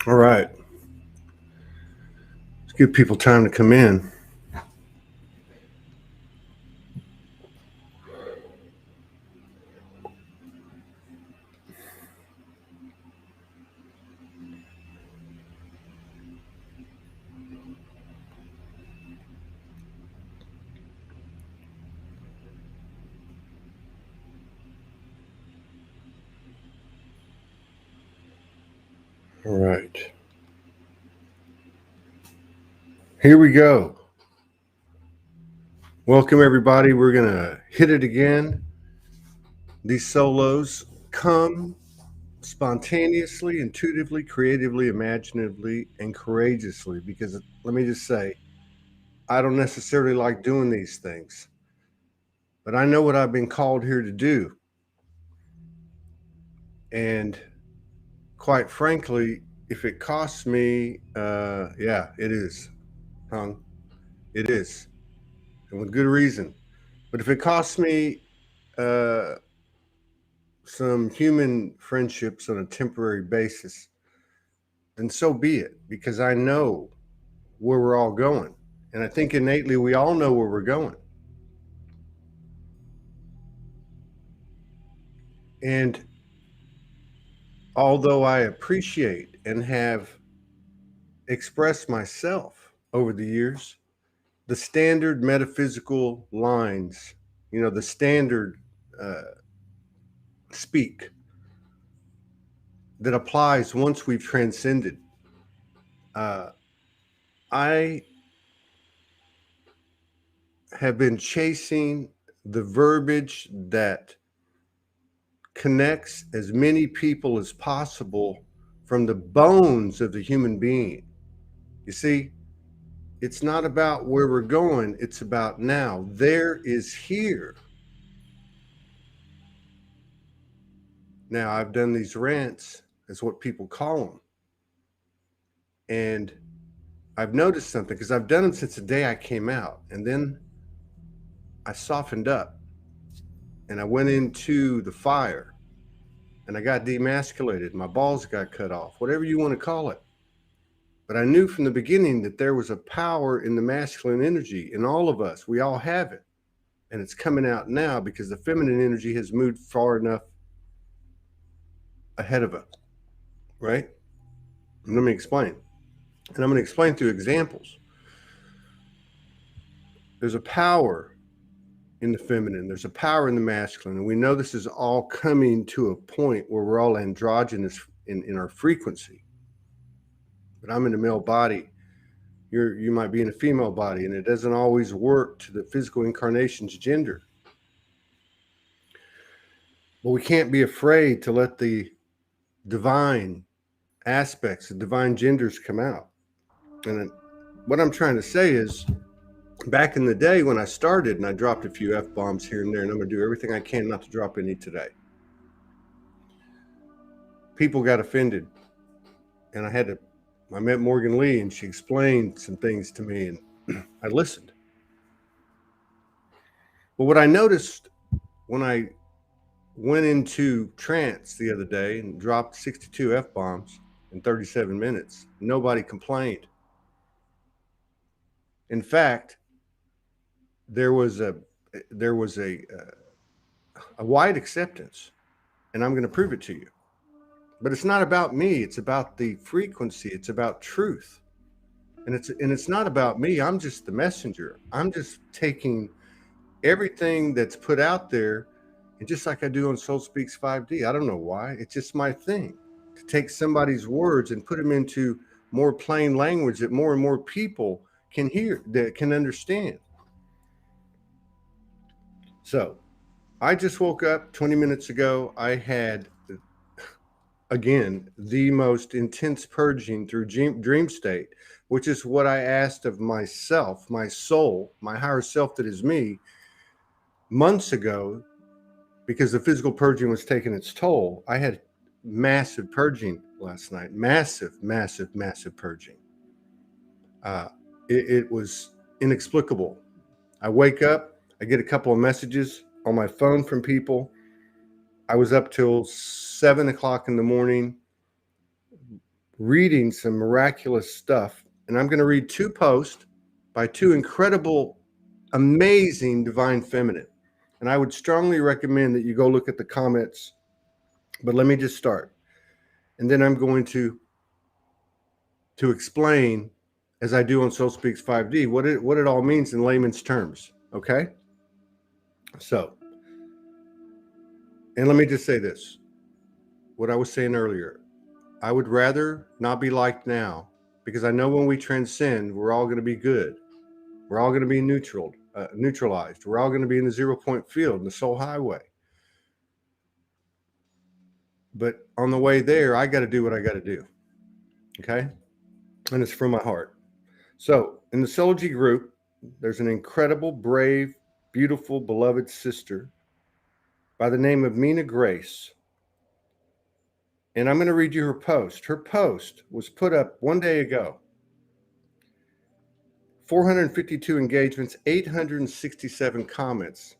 All right. Let's give people time to come in. All right. Here we go. Welcome, everybody. We're going to hit it again. These solos come spontaneously, intuitively, creatively, imaginatively, and courageously. Because let me just say, I don't necessarily like doing these things, but I know what I've been called here to do. And quite frankly, if it costs me, yeah, it is, Hung. It is. And with good reason. But if it costs me uh, some human friendships on a temporary basis, then so be it, because I know where we're all going. And I think innately we all know where we're going. And although I appreciate and have expressed myself over the years, the standard metaphysical lines, the standard speak that applies once we've transcended. I have been chasing the verbiage that connects as many people as possible from the bones of the human being. You see, it's not about where we're going, it's about now. There is here. Now, I've done these rants, is what people call them. And I've noticed something because I've done them since the day I came out. And then I softened up and I went into the fire and I got demasculated. My balls got cut off, whatever you want to call it. But I knew from the beginning that there was a power in the masculine energy in all of us. We all have it. And it's coming out now because the feminine energy has moved far enough ahead of us, right? And let me explain. And I'm going to explain through examples. There's a power in the feminine, there's a power in the masculine, and we know this is all coming to a point where we're all androgynous in our frequency. But I'm in a male body, you might be in a female body, and it doesn't always work to the physical incarnation's gender. But we can't be afraid to let the divine aspects, the divine genders come out. And what I'm trying to say is, back in the day when I started and I dropped a few F-bombs here and there, and I'm going to do everything I can not to drop any today, people got offended. And I met Morgan Lee and she explained some things to me and I listened. But what I noticed when I went into trance the other day and dropped 62 F-bombs in 37 minutes, nobody complained. In fact, there was a wide acceptance, and I'm going to prove it to you. But it's not about me, it's about the frequency, it's about truth. And it's not about me. I'm just the messenger. I'm just taking everything that's put out there, and just like I do on Soul Speaks 5D, I don't know why, it's just my thing to take somebody's words and put them into more plain language that more and more people can hear, that can understand. So I just woke up 20 minutes ago. I had, again, the most intense purging through dream state, which is what I asked of myself, my soul, my higher self that is me, months ago, because the physical purging was taking its toll. I had massive purging last night, massive purging. It was inexplicable. I wake up, I get a couple of messages on my phone from people. I was up till 7 o'clock in the morning reading some miraculous stuff. And I'm going to read two posts by two incredible, amazing divine feminine. And I would strongly recommend that you go look at the comments. But let me just start. And then I'm going to explain, as I do on Soul Speaks 5D, what it all means in layman's terms. Okay? So, and let me just say this. What I was saying earlier, I would rather not be liked now, because I know when we transcend, we're all going to be good. We're all going to be neutralized. We're all going to be in the 0 point field, in the soul highway. But on the way there, I got to do what I got to do. Okay? And it's from my heart. So in the Soulogy group, there's an incredible, brave, beautiful, beloved sister by the name of Mina Grace. And I'm going to read you her post. Her post was put up one day ago. 452 engagements, 867 comments.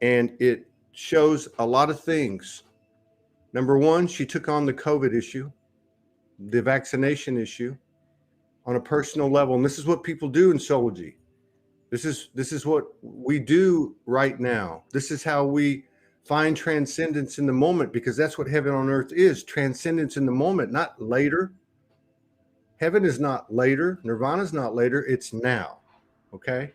And it shows a lot of things. Number one, she took on the COVID issue, the vaccination issue on a personal level. And this is what people do in Soulogy. This is what we do right now. This is how we find transcendence in the moment, because that's what heaven on earth is. Transcendence in the moment, not later. Heaven is not later. Nirvana is not later. It's now. Okay?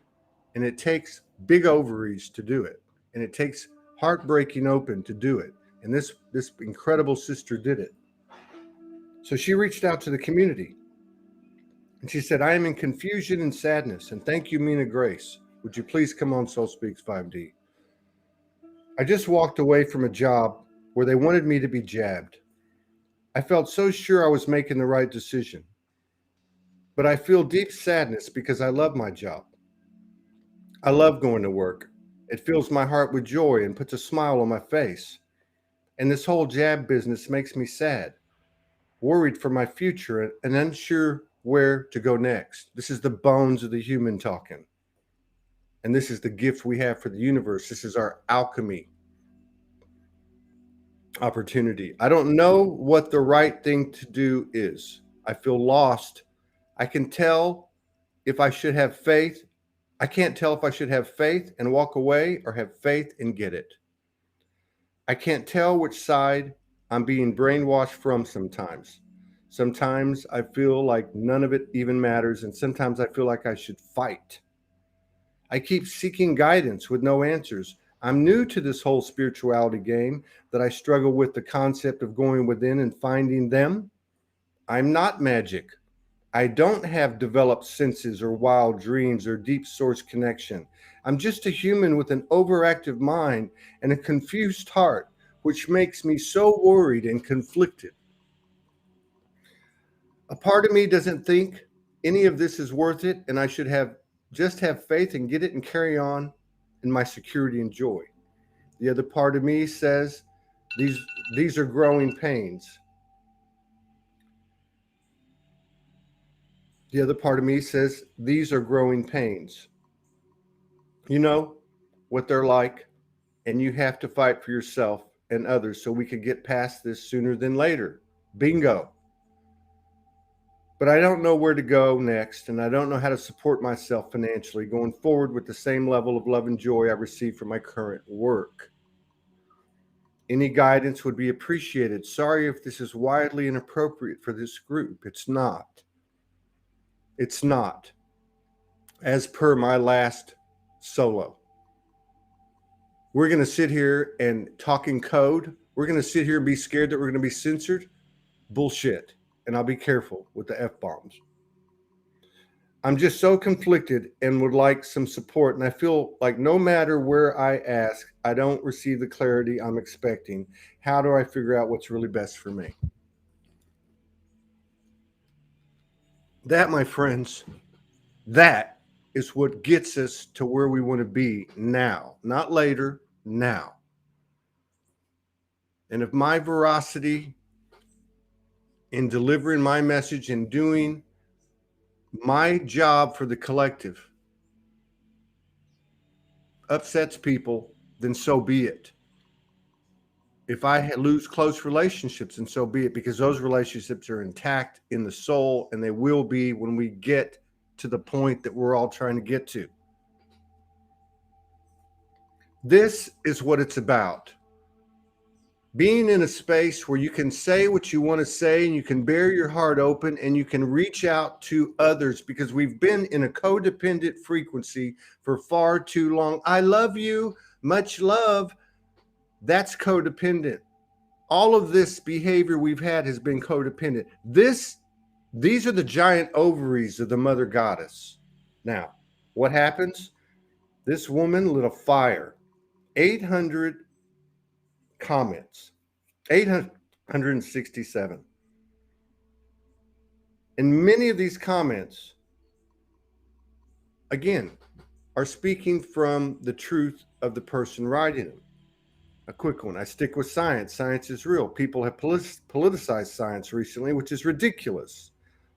And it takes big ovaries to do it. And it takes heartbreaking open to do it. And this incredible sister did it. So she reached out to the community. And she said, I am in confusion and sadness. And thank you, Mina Grace. Would you please come on Soul Speaks 5D? I just walked away from a job where they wanted me to be jabbed. I felt so sure I was making the right decision. But I feel deep sadness because I love my job. I love going to work. It fills my heart with joy and puts a smile on my face. And this whole jab business makes me sad, worried for my future, and unsure where to go next. This is the bones of the human talking. And this is the gift we have for the universe. This is our alchemy opportunity. I don't know what the right thing to do is. I feel lost. I can tell if I should have faith. I can't tell if I should have faith and walk away or have faith and get it. I can't tell which side I'm being brainwashed from sometimes. Sometimes I feel like none of it even matters, and sometimes I feel like I should fight. I keep seeking guidance with no answers. I'm new to this whole spirituality game that I struggle with the concept of going within and finding them. I'm not magic. I don't have developed senses or wild dreams or deep source connection. I'm just a human with an overactive mind and a confused heart, which makes me so worried and conflicted. A part of me doesn't think any of this is worth it, and I should just have faith and get it and carry on in my security and joy. The other part of me says these are growing pains. The other part of me says these are growing pains. You know what they're like, and you have to fight for yourself and others so we can get past this sooner than later. Bingo. But I don't know where to go next, and I don't know how to support myself financially going forward with the same level of love and joy I receive from my current work. Any guidance would be appreciated. Sorry if this is wildly inappropriate for this group. It's not. It's not. As per my last solo. We're going to sit here and talk in code. We're going to sit here and be scared that we're going to be censored. Bullshit. And I'll be careful with the F-bombs. I'm just so conflicted and would like some support. And I feel like no matter where I ask, I don't receive the clarity I'm expecting. How do I figure out what's really best for me? That, my friends, that is what gets us to where we want to be now, not later, now. And if my veracity in delivering my message and doing my job for the collective upsets people, then so be it. If I lose close relationships, and so be it, because those relationships are intact in the soul, and they will be when we get to the point that we're all trying to get to. This is what it's about. Being in a space where you can say what you want to say, and you can bear your heart open, and you can reach out to others, because we've been in a codependent frequency for far too long. I love you, much love. That's codependent. All of this behavior we've had has been codependent. These are the giant ovaries of the mother goddess. Now, what happens? This woman lit a fire. 800 comments, 867. And many of these comments, again, are speaking from the truth of the person writing them. A quick one. I stick with science. Science is real. People have politicized science recently, which is ridiculous.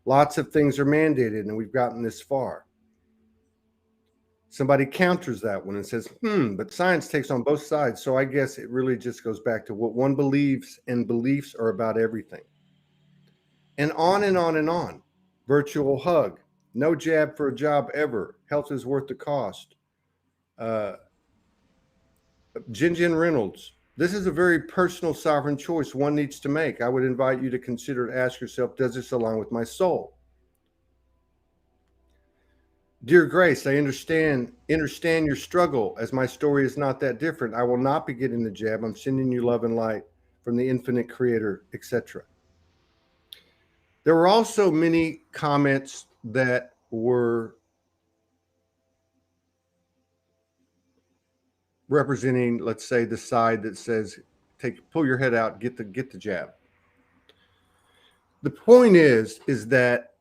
Lots of things are mandated, and we've gotten this far. Somebody counters that one and says, but science takes on both sides. So I guess it really just goes back to what one believes, and beliefs are about everything. And on and on and on. Virtual hug. No jab for a job ever. Health is worth the cost. Jen Reynolds. This is a very personal, sovereign choice one needs to make. I would invite you to consider to ask yourself, does this align with my soul? Dear Grace, I understand your struggle, as my story is not that different. I will not be getting the jab. I'm sending you love and light from the infinite creator, etc. There were also many comments that were representing, let's say, the side that says, pull your head out, get the jab. The point is that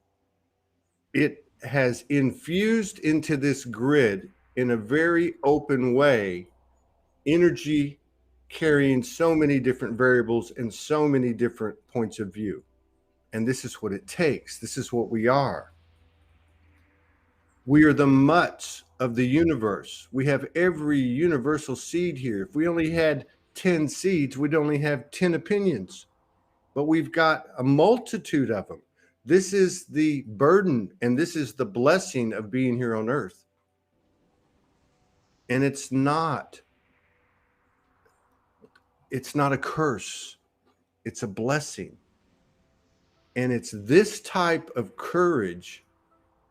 it has infused into this grid in a very open way energy carrying so many different variables and so many different points of view. And this is what it takes. This is what we are. We are the mutts of the universe. We have every universal seed here. If we only had 10 seeds, we'd only have 10 opinions. But we've got a multitude of them. This is the burden, and this is the blessing of being here on earth. And it's not a curse. It's a blessing. And it's this type of courage.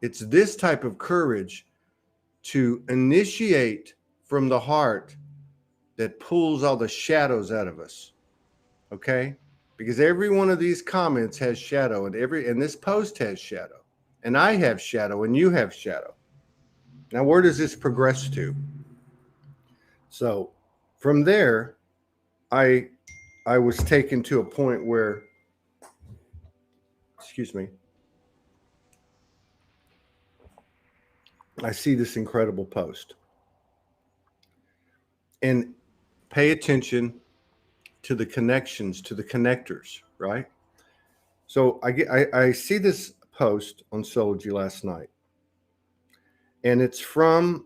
It's this type of courage to initiate from the heart that pulls all the shadows out of us. Okay? Because every one of these comments has shadow, and this post has shadow, and I have shadow, and you have shadow. Now, where does this progress to? So from there, I was taken to a point where, excuse me, I see this incredible post. And pay attention to the connections, to the connectors, right? So I see this post on Soulogy last night, and it's from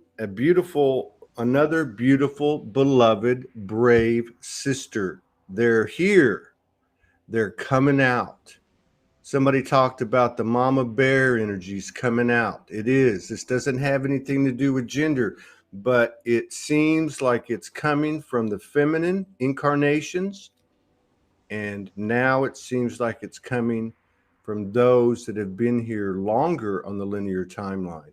another beautiful, beloved, brave sister. They're here. They're coming out. Somebody talked about the mama bear energies coming out. It is. This doesn't have anything to do with gender, but it seems like it's coming from the feminine incarnations. And now it seems like it's coming from those that have been here longer on the linear timeline.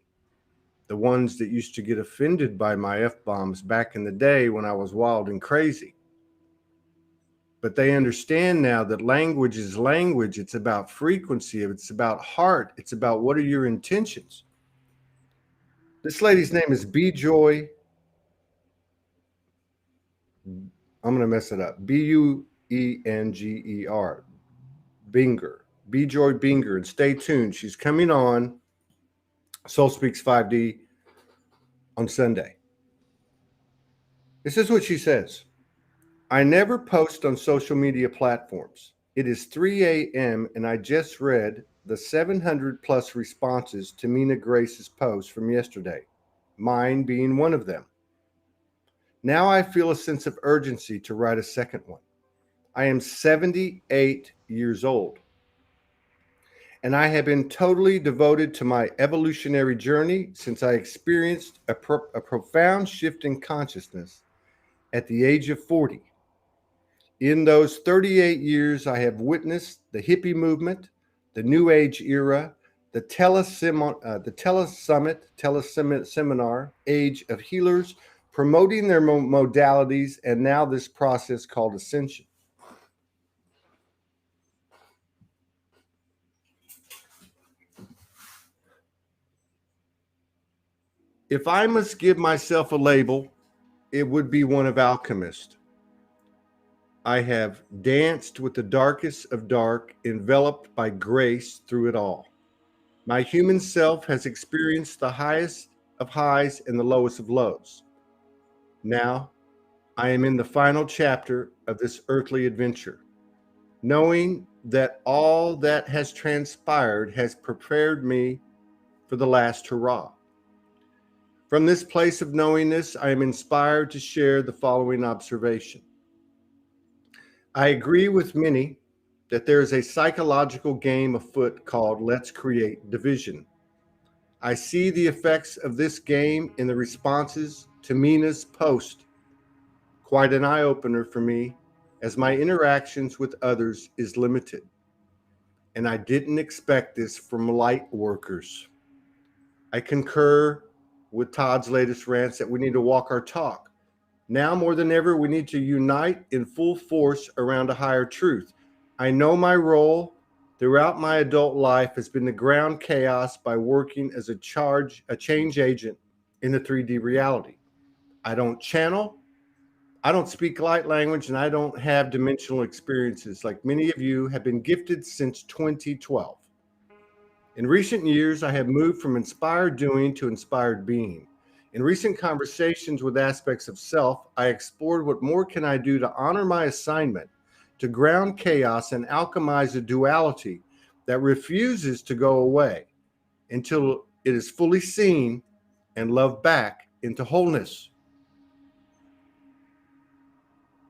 The ones that used to get offended by my F-bombs back in the day when I was wild and crazy. But they understand now that language is language. It's about frequency. It's about heart. It's about what are your intentions. This lady's name is B-Joy. I'm going to mess it up. Buenger. Binger. B-Joy Binger. And stay tuned. She's coming on Soul Speaks 5D on Sunday. This is what she says. I never post on social media platforms. It is 3 a.m. and I just read the 700 plus responses to Mina Grace's post from yesterday, mine being one of them. Now I feel a sense of urgency to write a second one. I am 78 years old, and I have been totally devoted to my evolutionary journey since I experienced a profound shift in consciousness at the age of 40. In those 38 years, I have witnessed the hippie movement, the New Age era, the teleseminar age of healers promoting their modalities, and now this process called ascension. If I must give myself a label, it would be one of alchemist. I have danced with the darkest of dark, enveloped by grace through it all. My human self has experienced the highest of highs and the lowest of lows. Now, I am in the final chapter of this earthly adventure, knowing that all that has transpired has prepared me for the last hurrah. From this place of knowingness, I am inspired to share the following observation. I agree with many that there is a psychological game afoot called Let's Create Division. I see the effects of this game in the responses to Mina's post. Quite an eye-opener for me, as my interactions with others is limited. And I didn't expect this from light workers. I concur with Todd's latest rants that we need to walk our talk. Now more than ever, we need to unite in full force around a higher truth. I know my role throughout my adult life has been to ground chaos by working as a change agent in the 3D reality. I don't channel, I don't speak light language, and I don't have dimensional experiences like many of you have been gifted since 2012. In recent years, I have moved from inspired doing to inspired being. In recent conversations with aspects of self, I explored what more can I do to honor my assignment, to ground chaos and alchemize a duality that refuses to go away until it is fully seen and loved back into wholeness.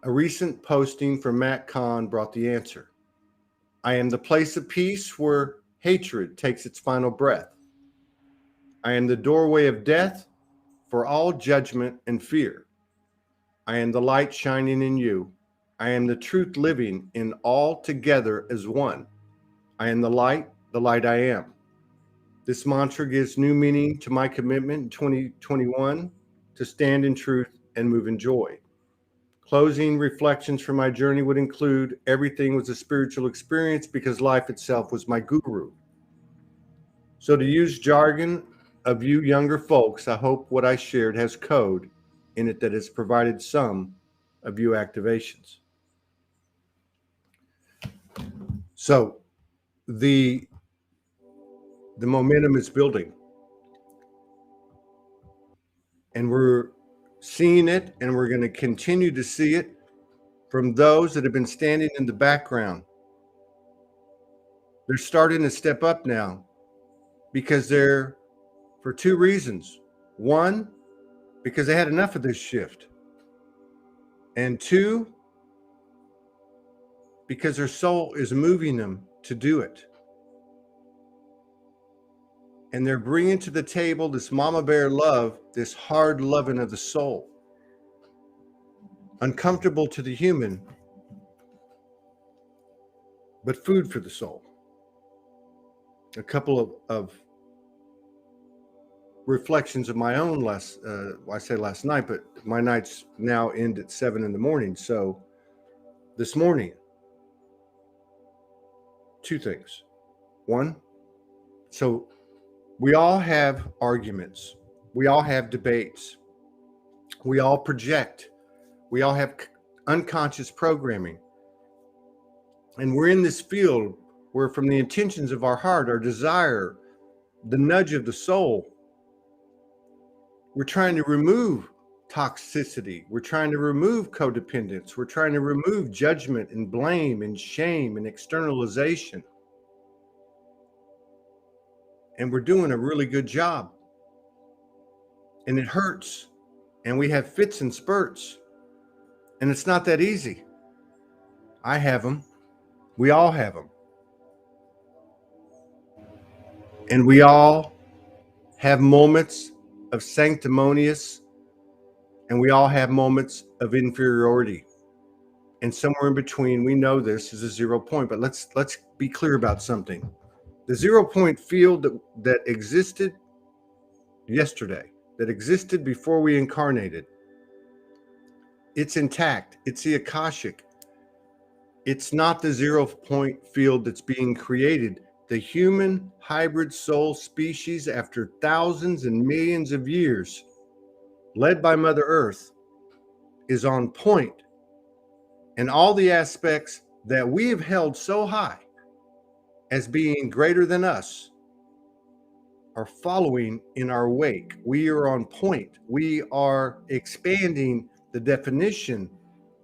A recent posting from Matt Kahn brought the answer. I am the place of peace where hatred takes its final breath. I am the doorway of death for all judgment and fear. I am the light shining in you. I am the truth living in all together as one. I am the light I am. This mantra gives new meaning to my commitment in 2021 to stand in truth and move in joy. Closing reflections from my journey would include everything was a spiritual experience because life itself was my guru. So to use jargon of you younger folks, I hope what I shared has code in it that has provided some of you activations. So the momentum is building, and we're seeing it, and we're going to continue to see it from those that have been standing in the background. They're starting to step up now because they're, for two reasons. One, because they had enough of this shift. And two, because their soul is moving them to do it. And they're bringing to the table this mama bear love, this hard loving of the soul. Uncomfortable to the human, but food for the soul. A couple of reflections of my own last night, but my nights now end at 7 a.m. So this morning, two things. One, so we all have arguments. We all have debates. We all project. We all have unconscious programming. And we're in this field where from the intentions of our heart, our desire, the nudge of the soul, we're trying to remove toxicity. We're trying to remove codependence. We're trying to remove judgment and blame and shame and externalization. And we're doing a really good job. And it hurts. And we have fits and spurts. And it's not that easy. I have them. We all have them. And we all have moments of sanctimonious, and we all have moments of inferiority. And somewhere in between, we know this is a 0 point. But let's be clear about something. The 0 point field that existed yesterday, that existed before we incarnated, it's intact. It's the Akashic. It's not the 0 point field that's being created. The human hybrid soul species, after thousands and millions of years, led by Mother Earth, is on point. And all the aspects that we have held so high as being greater than us are following in our wake. We are on point. We are expanding the definition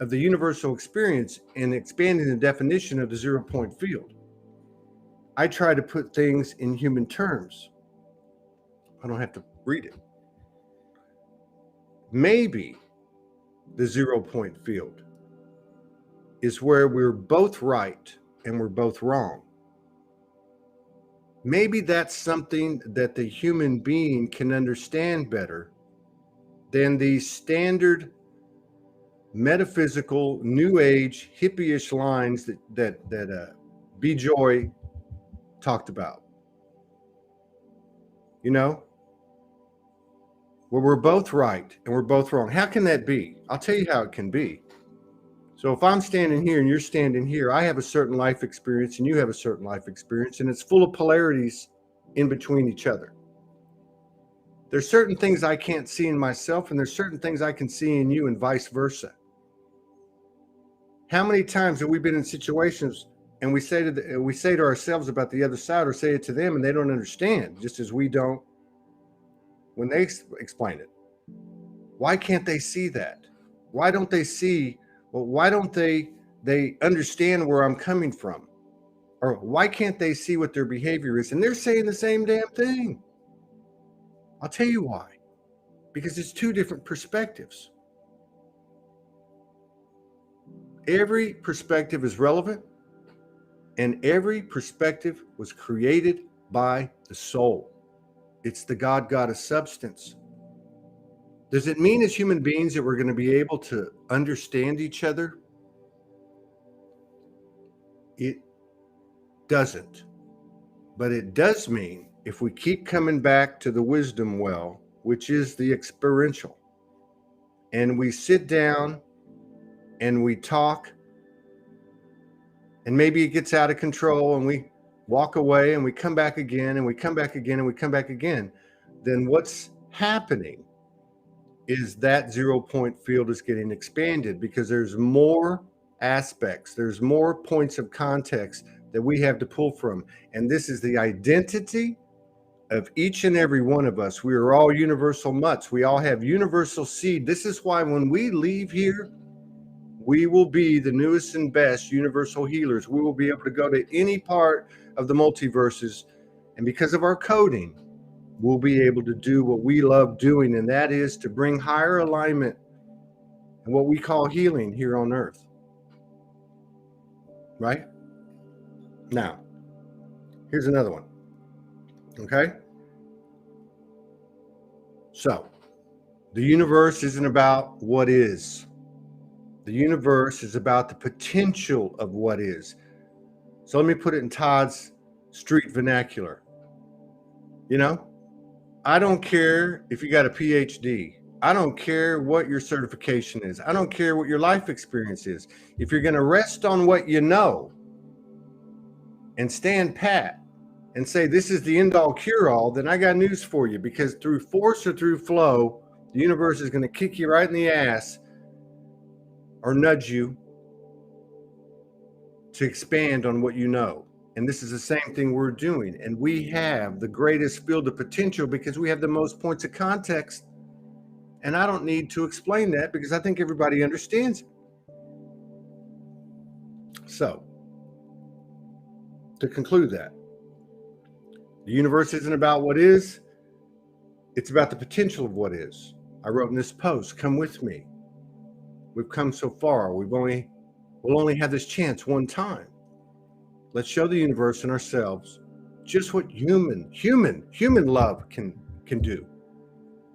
of the universal experience and expanding the definition of the 0 point field. I try to put things in human terms. I don't have to read it. Maybe the 0 point field is where we're both right and we're both wrong. Maybe that's something that the human being can understand better than the standard metaphysical, new age, hippie-ish lines that B. Joy talked about. You know, where we're both right and we're both wrong. How can that be? I'll tell you how it can be. So if I'm standing here and you're standing here, I have a certain life experience and you have a certain life experience, and it's full of polarities in between each other. There's certain things I can't see in myself, and there's certain things I can see in you, and vice versa. How many times have we been in situations and we say to ourselves about the other side, or say it to them, and they don't understand, just as we don't when they explain it? Why can't they see that? Why don't they see? Well, why don't they understand where I'm coming from? Or why can't they see what their behavior is? And they're saying the same damn thing. I'll tell you why. Because it's two different perspectives. Every perspective is relevant, and every perspective was created by the soul. It's the God Goddess substance. Does it mean as human beings that we're going to be able to understand each other? It doesn't. But it does mean if we keep coming back to the wisdom well, which is the experiential, and we sit down and we talk, and maybe it gets out of control and we walk away and we come back again and we come back again and we come back again, then what's happening is that 0 point field is getting expanded, because there's more aspects, there's more points of context that we have to pull from. And this is the identity of each and every one of us. We are all universal mutts. We all have universal seed. This is why when we leave here, we will be the newest and best universal healers. We will be able to go to any part of the multiverses. And because of our coding, we'll be able to do what we love doing, and that is to bring higher alignment and what we call healing here on Earth. Right? Now, here's another one. Okay? So, the universe isn't about what is. The universe is about the potential of what is. So let me put it in Todd's street vernacular. You know, I don't care if you got a PhD. I don't care what your certification is. I don't care what your life experience is. If you're going to rest on what you know and stand pat and say this is the end all cure all, then I got news for you, because through force or through flow, the universe is going to kick you right in the ass or nudge you to expand on what you know. And this is the same thing we're doing. And we have the greatest field of potential because we have the most points of context. And I don't need to explain that because I think everybody understands it. So, to conclude that, the universe isn't about what is, it's about the potential of what is. I wrote in this post, come with me. We've come so far. We've only We'll only have this chance one time. Let's show the universe and ourselves just what human love can do.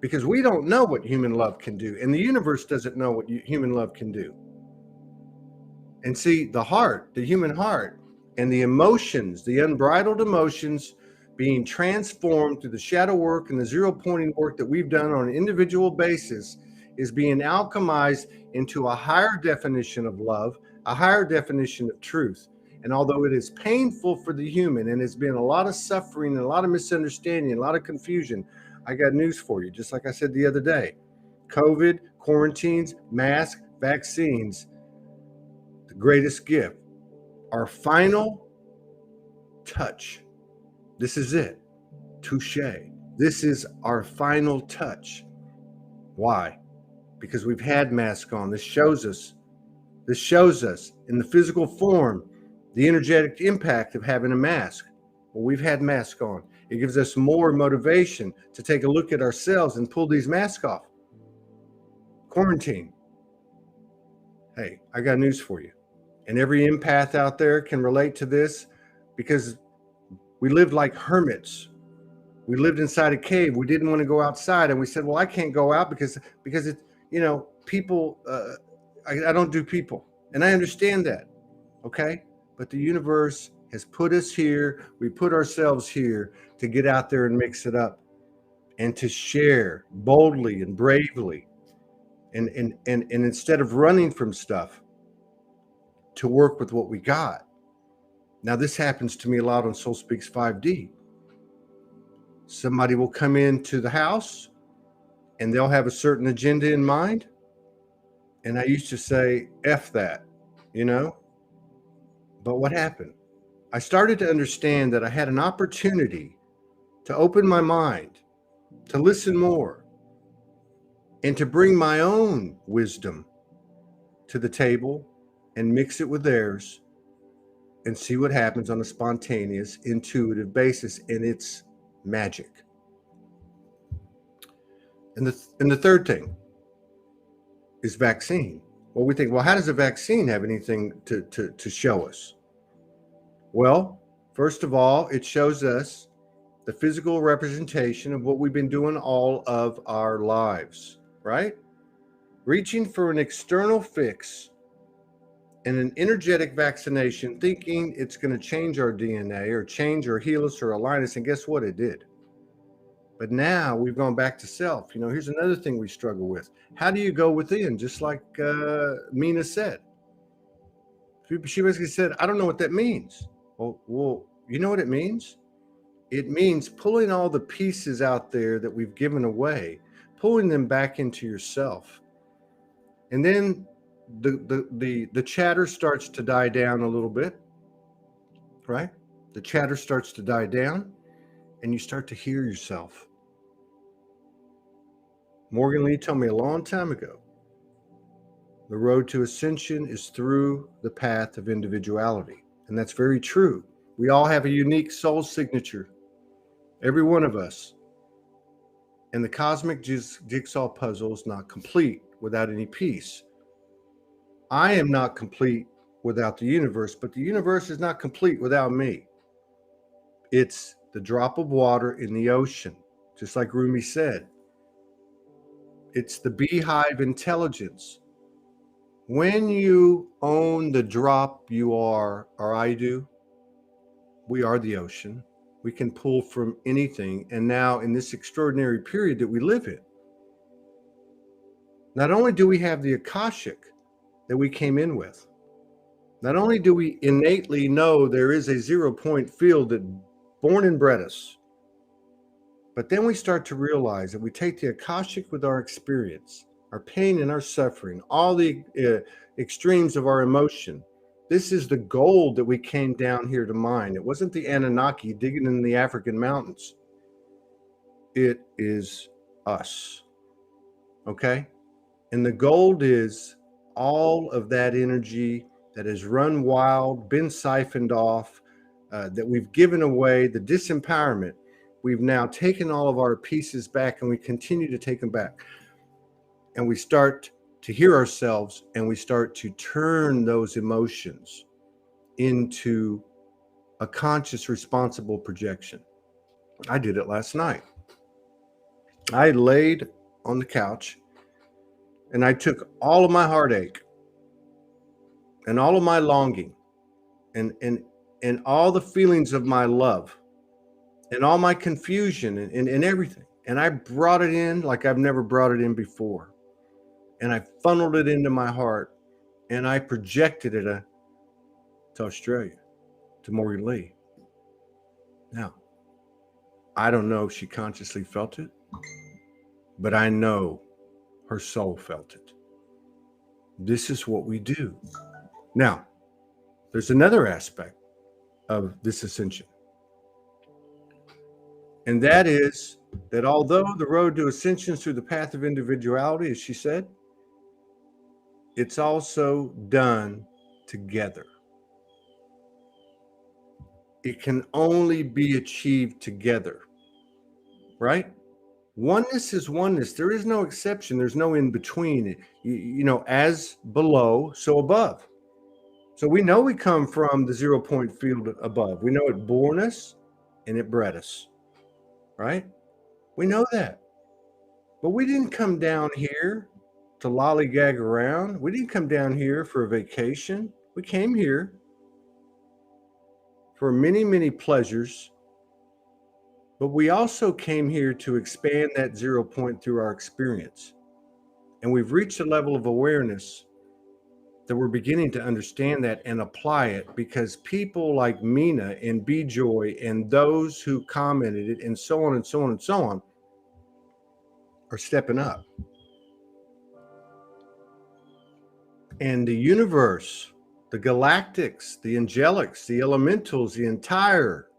Because we don't know what human love can do, and the universe doesn't know what human love can do. And see, the heart, the human heart, and the emotions, the unbridled emotions being transformed through the shadow work and the zero pointing work that we've done on an individual basis is being alchemized into a higher definition of love, a higher definition of truth. And although it is painful for the human and there's been a lot of suffering and a lot of misunderstanding, a lot of confusion, I got news for you. Just like I said the other day, COVID, quarantines, masks, vaccines, the greatest gift, our final touch. This is it. Touche. This is our final touch. Why? Because we've had masks on. This shows us in the physical form the energetic impact of having a mask. Well, we've had masks on. It gives us more motivation to take a look at ourselves and pull these masks off. Quarantine. Hey, I got news for you. And every empath out there can relate to this because we lived like hermits. We lived inside a cave. We didn't want to go outside. And we said, well, I can't go out because it, people, I don't do people. And I understand that. Okay. But the universe has put us here. We put ourselves here to get out there and mix it up and to share boldly and bravely. And instead of running from stuff, to work with what we got. Now, this happens to me a lot on Soul Speaks 5D. Somebody will come into the house and they'll have a certain agenda in mind. And I used to say, F that, But what happened? I started to understand that I had an opportunity to open my mind, to listen more, and to bring my own wisdom to the table and mix it with theirs and see what happens on a spontaneous, intuitive basis. And it's magic. And the third thing is vaccine. Well, we think, well, how does a vaccine have anything to show us? Well, first of all, it shows us the physical representation of what we've been doing all of our lives, right? Reaching for an external fix and an energetic vaccination, thinking it's going to change our DNA or change or heal us or align us. And guess what? It did. But now we've gone back to self. Here's another thing we struggle with. How do you go within? Just like Mina said. She basically said, I don't know what that means. Well, you know what it means? It means pulling all the pieces out there that we've given away, pulling them back into yourself. And then the chatter starts to die down a little bit, right? The chatter starts to die down and you start to hear yourself. Morgan Lee told me a long time ago, the road to ascension is through the path of individuality. And that's very true. We all have a unique soul signature, every one of us. And the cosmic jigsaw puzzle is not complete without any piece. I am not complete without the universe, but the universe is not complete without me. It's the drop of water in the ocean, just like Rumi said. It's the beehive intelligence. When you own the drop you are, or I do, we are the ocean. We can pull from anything. And now in this extraordinary period that we live in, not only do we have the Akashic that we came in with, not only do we innately know there is a 0 point field that born and bred us, but then we start to realize that we take the Akashic with our experience, our pain and our suffering, all the extremes of our emotion. This is the gold that we came down here to mine. It wasn't the Anunnaki digging in the African mountains. It is us. Okay? And the gold is all of that energy that has run wild, been siphoned off, that we've given away, the disempowerment. We've now taken all of our pieces back and we continue to take them back. And we start to hear ourselves, and we start to turn those emotions into a conscious, responsible projection. I did it last night. I laid on the couch and I took all of my heartache and all of my longing and all the feelings of my love and all my confusion and everything. And I brought it in like I've never brought it in before. And I funneled it into my heart and I projected it to Australia, to Morgan Lee. Now, I don't know if she consciously felt it, but I know her soul felt it. This is what we do. Now, there's another aspect of this ascension. And that is that although the road to ascension is through the path of individuality, as she said, it's also done together. It can only be achieved together, right? Oneness is oneness. There is no exception. There's no in between. You know, as below, so above. So we know we come from the 0 point field above. We know it born us and it bred us, right? We know that. But we didn't come down here to lollygag around. We didn't come down here for a vacation. We came here for many, many pleasures. But we also came here to expand that 0 point through our experience. And we've reached a level of awareness that we're beginning to understand that and apply it, because people like Mina and B Joy and those who commented it and so on and so on and so on are stepping up. And the universe, the galactics, the angelics, the elementals, the entire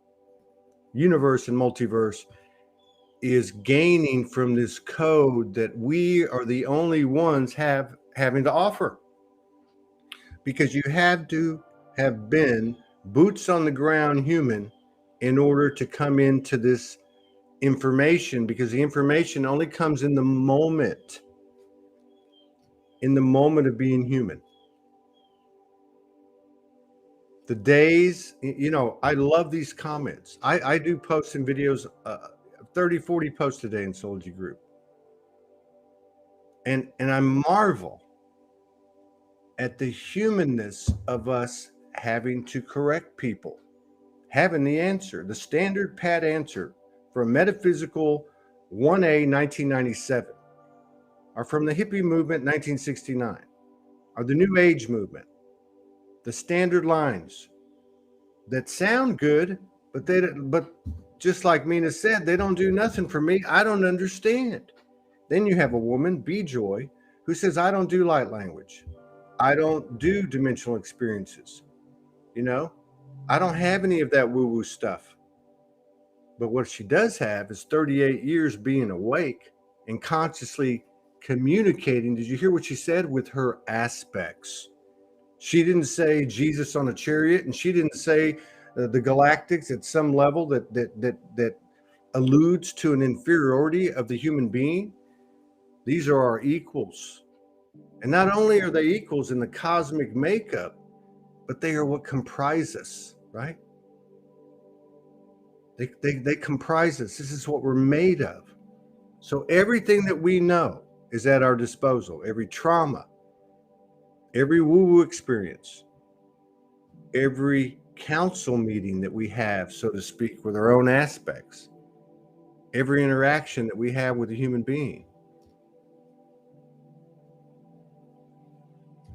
universe and multiverse is gaining from this code that we are the only ones having to offer. Because you have to have been boots on the ground human in order to come into this information, because the information only comes in the moment of being human. The days, you know, I love these comments. I do posts and videos, 30, 40 posts a day in Soulogy group. And I marvel at the humanness of us having to correct people, having the answer, the standard pat answer from metaphysical 1A 1997, or from the hippie movement 1969, or the New Age movement. The standard lines that sound good, but just like Mina said, they don't do nothing for me. I don't understand. Then you have a woman, B Joy, who says, I don't do light language. I don't do dimensional experiences. You know, I don't have any of that woo-woo stuff. But what she does have is 38 years being awake and consciously communicating. Did you hear what she said? With her aspects. She didn't say Jesus on a chariot, and she didn't say the galactics at some level that alludes to an inferiority of the human being. These are our equals. And not only are they equals in the cosmic makeup, but they are what comprise us, right? They comprise us. This is what we're made of. So everything that we know is at our disposal. Every trauma, every woo-woo experience, every council meeting that we have, so to speak, with our own aspects, every interaction that we have with a human being.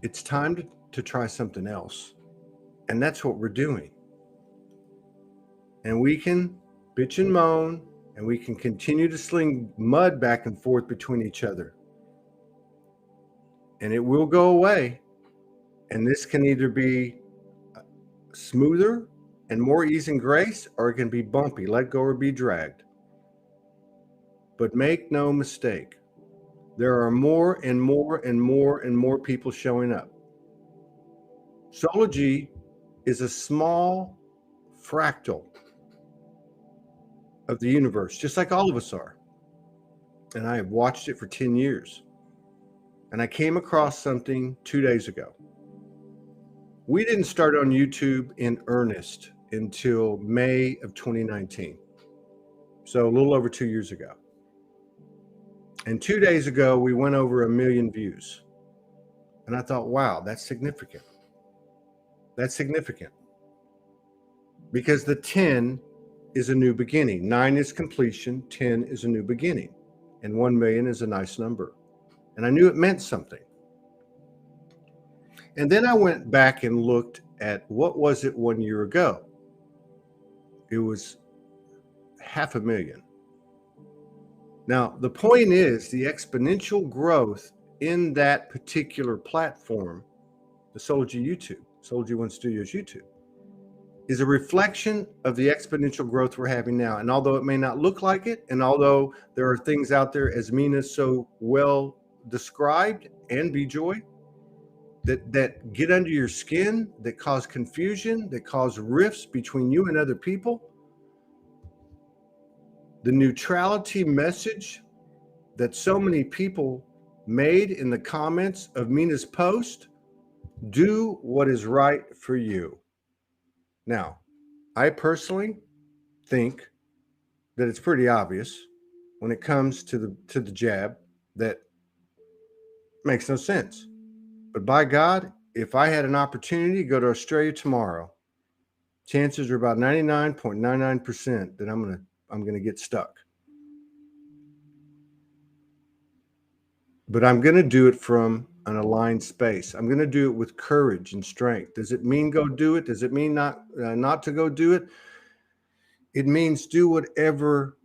It's time to try something else. And that's what we're doing. And we can bitch and moan, and we can continue to sling mud back and forth between each other. And it will go away. And this can either be smoother and more ease and grace, or it can be bumpy, let go or be dragged. But make no mistake, there are more and more and more and more people showing up. Soulogy is a small fractal of the universe, just like all of us are. And I have watched it for 10 years. and I came across something 2 days ago. We didn't start on YouTube in earnest until May of 2019. So a little over 2 years ago. And 2 days ago, we went over 1 million views. And I thought, wow, that's significant. That's significant. Because the 10 is a new beginning. 9 is completion. 10 is a new beginning. And 1 million is a nice number. And I knew it meant something. And then I went back and looked at what was it 1 year ago. It was 500,000. Now, the point is the exponential growth in that particular platform, the Soulogy One Studios YouTube, is a reflection of the exponential growth we're having now. And although it may not look like it, and although there are things out there, as Mina so well described, and B-Joy, that get under your skin, that cause confusion, that cause rifts between you and other people, the neutrality message that so many people made in the comments of Mina's post, do what is right for you. Now, I personally think that it's pretty obvious when it comes to the jab that makes no sense. But by God, if I had an opportunity to go to Australia tomorrow, chances are about 99.99% that I'm gonna get stuck. But I'm gonna do it from an aligned space. I'm gonna do it with courage and strength. Does it mean go do it? Does it mean not to go do it? It means do whatever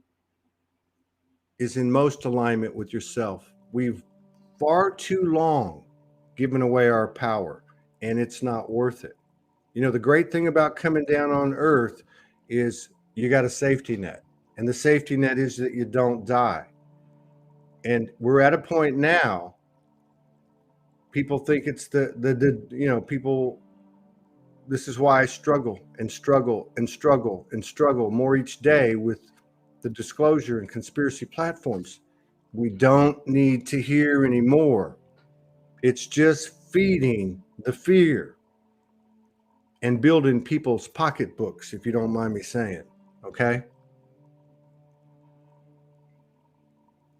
is in most alignment with yourself. We've far too long given away our power, and it's not worth it. You know, the great thing about coming down on earth is you got a safety net, and the safety net is that you don't die. And we're at a point now, people think it's people, this is why I struggle and struggle and struggle and struggle more each day with the disclosure and conspiracy platforms. We don't need to hear anymore. It's just feeding the fear and building people's pocketbooks, if you don't mind me saying, okay?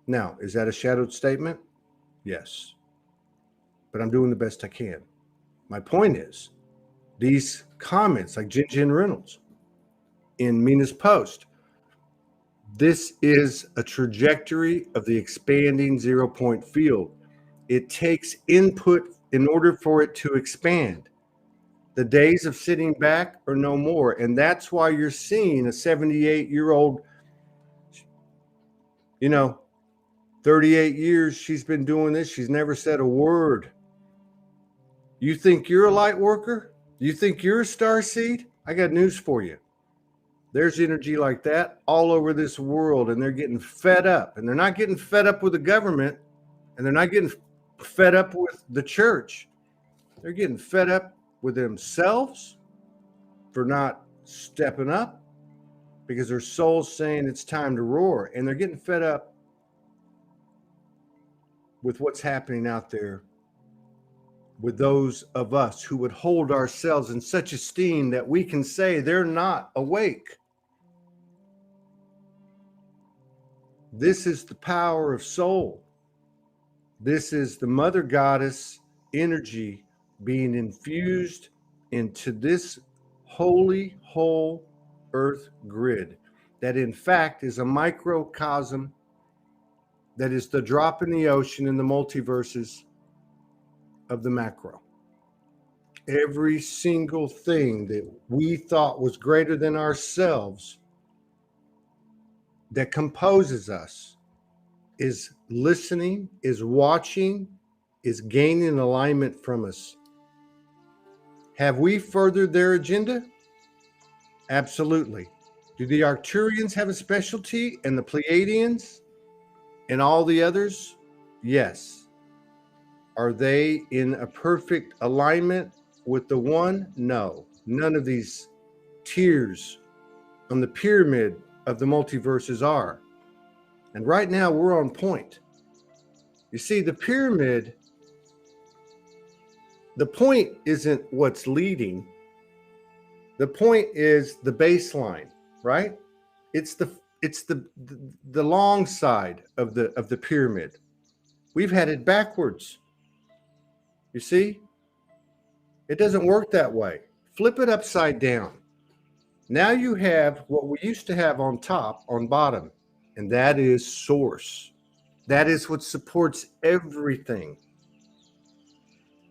Now, is that a shadowed statement? Yes. But I'm doing the best I can. My point is, these comments, like Jen Reynolds in Mina's post, this is a trajectory of the expanding 0-point field. It takes input in order for it to expand. The days of sitting back are no more. And that's why you're seeing a 78-year-old, 38 years she's been doing this. She's never said a word. You think you're a light worker? You think you're a star seed? I got news for you. There's energy like that all over this world, and they're getting fed up. And they're not getting fed up with the government, and they're not getting fed up with the church. They're getting fed up with themselves for not stepping up because their soul's saying it's time to roar. And they're getting fed up with what's happening out there with those of us who would hold ourselves in such esteem that we can say they're not awake. This is the power of soul. This is the mother goddess energy being infused into this holy whole earth grid that in fact is a microcosm that is the drop in the ocean in the multiverses of the macro. Every single thing that we thought was greater than ourselves that composes us is listening, is watching, is gaining alignment from us. Have we furthered their agenda? Absolutely. Do the Arcturians have a specialty and the Pleiadians and all the others? Yes. Are they in a perfect alignment with the one? No. None of these tiers on the pyramid of the multiverses are. And right now we're on point. You see, the pyramid the point isn't what's leading. The point is the baseline, right? It's the long side of the pyramid. We've had it backwards. You see? It doesn't work that way. Flip it upside down. Now you have what we used to have on top, on bottom, and that is source. That is what supports everything.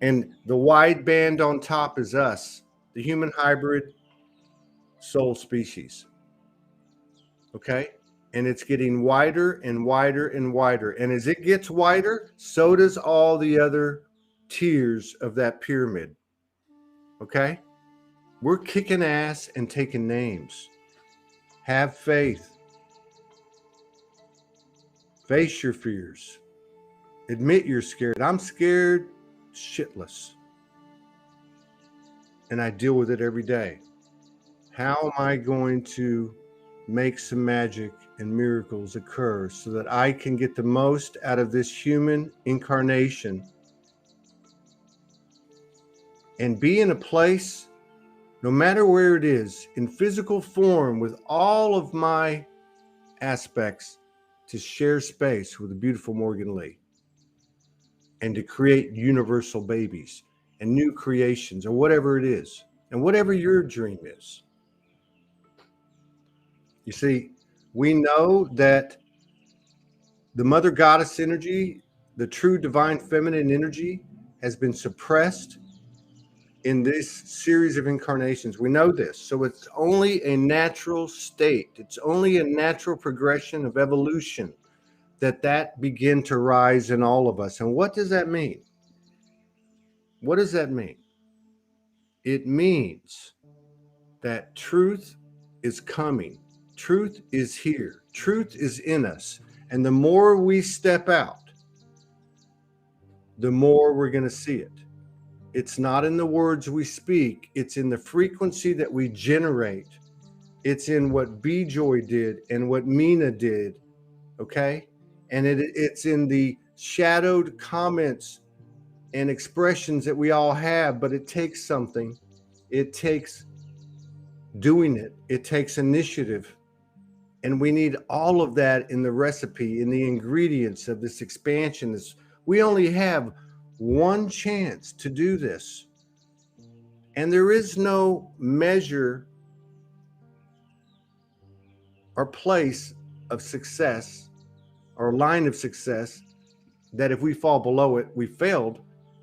And the wide band on top is us, the human hybrid soul species. Okay? And it's getting wider and wider and wider. And as it gets wider, so does all the other tiers of that pyramid. Okay? We're kicking ass and taking names. Have faith. Face your fears. Admit you're scared. I'm scared shitless. And I deal with it every day. How am I going to make some magic and miracles occur so that I can get the most out of this human incarnation and be in a place, no matter where it is, in physical form with all of my aspects, to share space with the beautiful Morgan Lee and to create universal babies and new creations or whatever it is and whatever your dream is. You see, we know that the mother goddess energy, the true divine feminine energy, has been suppressed in this series of incarnations. We know this. So it's only a natural state. It's only a natural progression of evolution that begin to rise in all of us. And what does that mean? What does that mean? It means that truth is coming. Truth is here. Truth is in us. And the more we step out, the more we're going to see it. It's not in the words we speak. It's in the frequency that we generate. It's in what B-Joy did and what Mina did. Okay? And it's in the shadowed comments and expressions that we all have, but it takes something. It takes doing it. It takes initiative. And we need all of that in the recipe, in the ingredients of this expansion. We only have one chance to do this. And there is no measure or place of success or line of success that if we fall below it, we failed.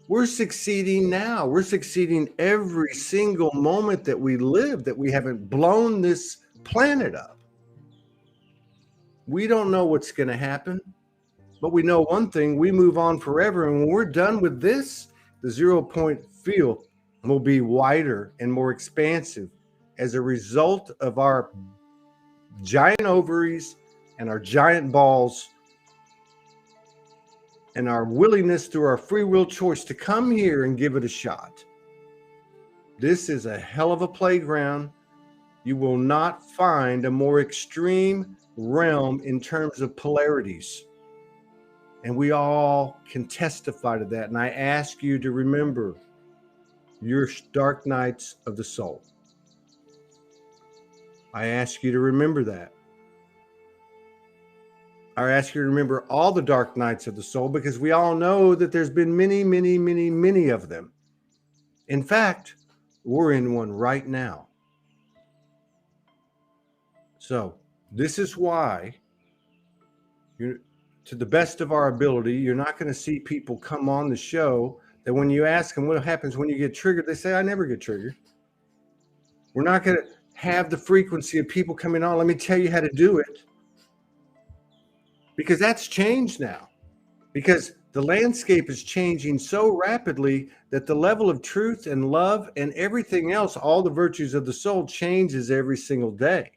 We're succeeding now. We're succeeding every single moment that we live, that we haven't blown this planet up. We don't know what's going to happen, but we know one thing: we move on forever. And when we're done with this, the 0 point field will be wider and more expansive as a result of our giant ovaries and our giant balls and our willingness through our free will choice to come here and give it a shot. This is a hell of a playground. You will not find a more extreme realm in terms of polarities. And we all can testify to that. And I ask you to remember your dark nights of the soul. I ask you to remember that. I ask you to remember all the dark nights of the soul, because we all know that there's been many, many, many, many of them. In fact, we're in one right now. So this is why, to the best of our ability, you're not going to see people come on the show that when you ask them what happens when you get triggered, they say, I never get triggered. We're not going to have the frequency of people coming on. Let me tell you how to do it. Because that's changed now. Because the landscape is changing so rapidly that the level of truth and love and everything else, all the virtues of the soul, changes every single day.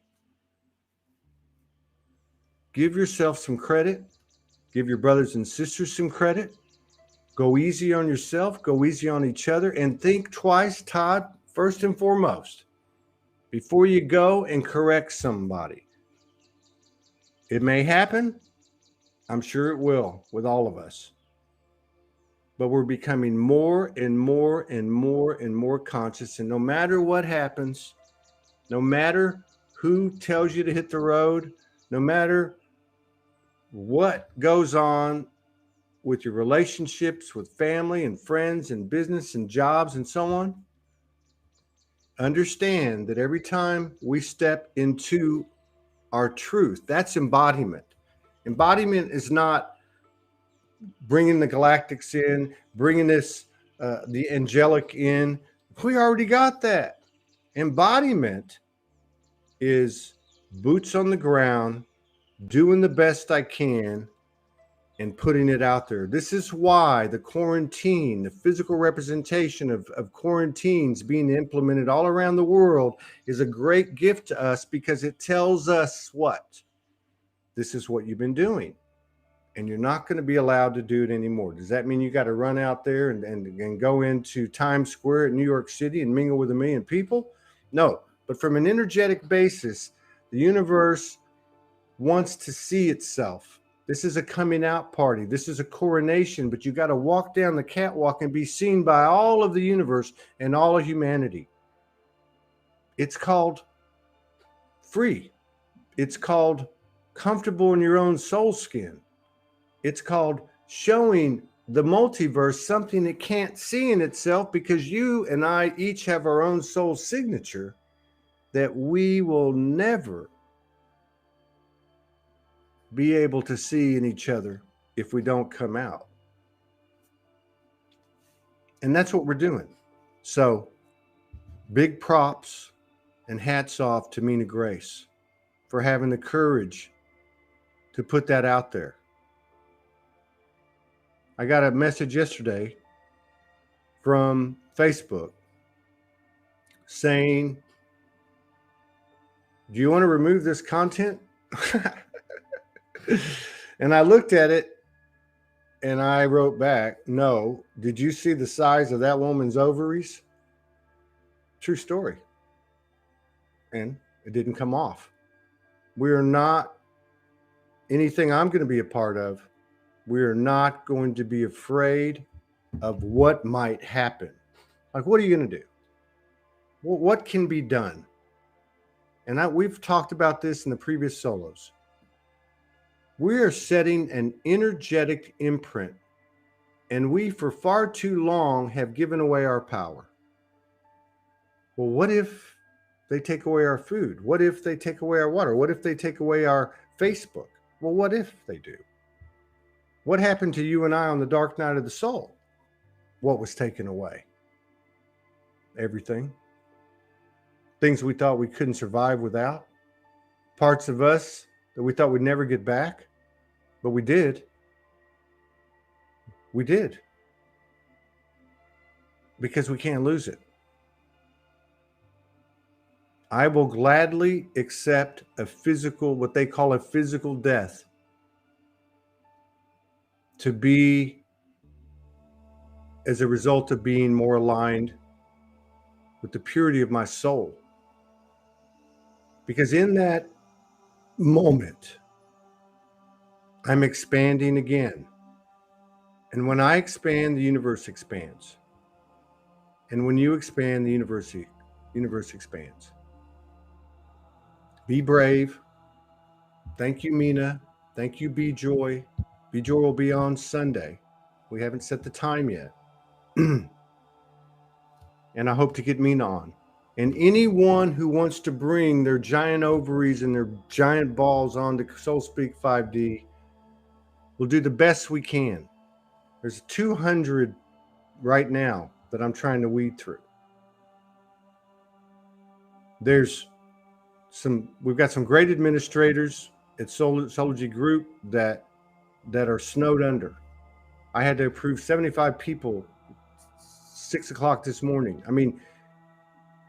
Give yourself some credit. Give your brothers and sisters some credit. Go easy on yourself. Go easy on each other. And think twice, Todd, first and foremost, before you go and correct somebody. It may happen. I'm sure it will with all of us. but we're becoming more and more and more and more conscious. And no matter what happens, no matter who tells you to hit the road, no matter what goes on with your relationships with family and friends and business and jobs and so on, understand that every time we step into our truth, that's embodiment. Embodiment is not bringing the galactics in, bringing this, the angelic in. We already got that. Embodiment is boots on the ground, doing the best I can, and putting it out there. This is why the quarantine, the physical representation of quarantines being implemented all around the world is a great gift to us, because it tells us what? This is what you've been doing, and you're not going to be allowed to do it anymore. Does that mean you got to run out there and go into Times Square in New York City and mingle with 1 million people? No, but from an energetic basis, the universe wants to see itself. This is a coming out party. This is a coronation, but you got to walk down the catwalk and be seen by all of the universe and all of humanity. It's called free. It's called comfortable in your own soul skin. It's called showing the multiverse something it can't see in itself, because you and I each have our own soul signature that we will never be able to see in each other if we don't come out. And that's what we're doing. So big props and hats off to Mina Grace for having the courage to put that out there. I got a message yesterday from Facebook saying, do you want to remove this content? And I looked at it and I wrote back, no. Did you see the size of that woman's ovaries? True story. And it didn't come off. We're not anything I'm going to be a part of. We're not going to be afraid of what might happen. Like, what are you going to do? Well, what can be done? And we've talked about this in the previous solos. We are setting an energetic imprint, and we, for far too long, have given away our power. Well, what if they take away our food? What if they take away our water? What if they take away our Facebook? Well, what if they do? What happened to you and I on the dark night of the soul? What was taken away? Everything. Things we thought we couldn't survive without. Parts of us that we thought we'd never get back. But we did. We did. Because we can't lose it. I will gladly accept a physical, what they call a physical death, to be as a result of being more aligned with the purity of my soul. Because in that moment, I'm expanding again. And when I expand, the universe expands. And when you expand, the universe expands. Be brave. Thank you, Mina. Thank you, Be Joy. Be Joy will be on Sunday. We haven't set the time yet. And I hope to get Mina on. And anyone who wants to bring their giant ovaries and their giant balls onto Soul Speak 5D, we'll do the best we can. There's 200 right now that I'm trying to weed through. We've got some great administrators at Soulogy Group that are snowed under. I had to approve 75 people 6 o'clock this morning. I mean,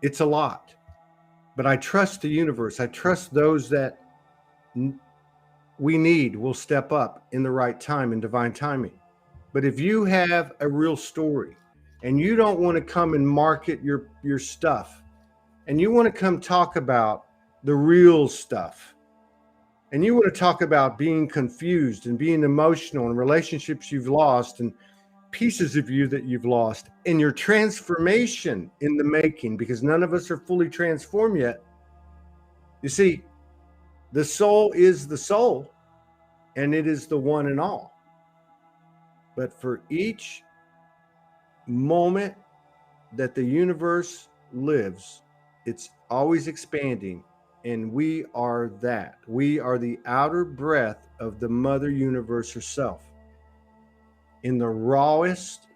it's a lot, but I trust the universe. I trust those that we need will step up in the right time and divine timing. But if you have a real story and you don't want to come and market your stuff, and you want to come talk about the real stuff, and you want to talk about being confused and being emotional and relationships you've lost and pieces of you that you've lost, and your transformation in the making, because none of us are fully transformed yet. You see, the soul is the soul, and it is the one and all. But for each moment that the universe lives, it's always expanding, and we are that. We are the outer breath of the Mother Universe herself, in the rawest,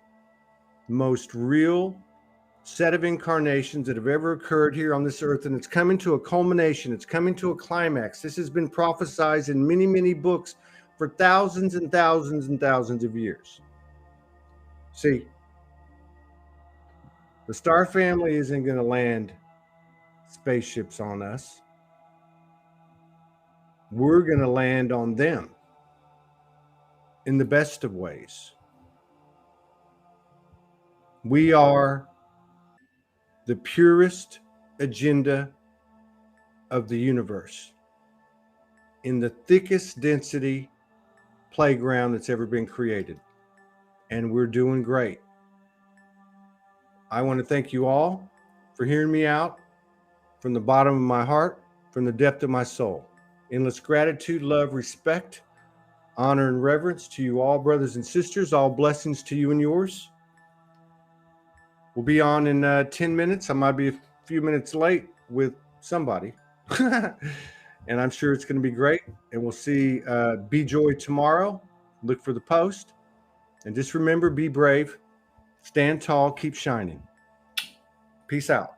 most real set of incarnations that have ever occurred here on this earth, and it's coming to a culmination. It's coming to a climax. This has been prophesied in many, many books for thousands and thousands and thousands of years. See, the star family isn't going to land spaceships on us. We're going to land on them in the best of ways. We are the purest agenda of the universe, in the thickest density playground that's ever been created. And we're doing great. I want to thank you all for hearing me out from the bottom of my heart, from the depth of my soul. Endless gratitude, love, respect, honor, and reverence to you all, brothers and sisters. All blessings to you and yours. We'll be on in 10 minutes. I might be a few minutes late with somebody. And I'm sure it's going to be great. And we'll see Be Joy tomorrow. Look for the post. And just remember, be brave, stand tall, keep shining. Peace out.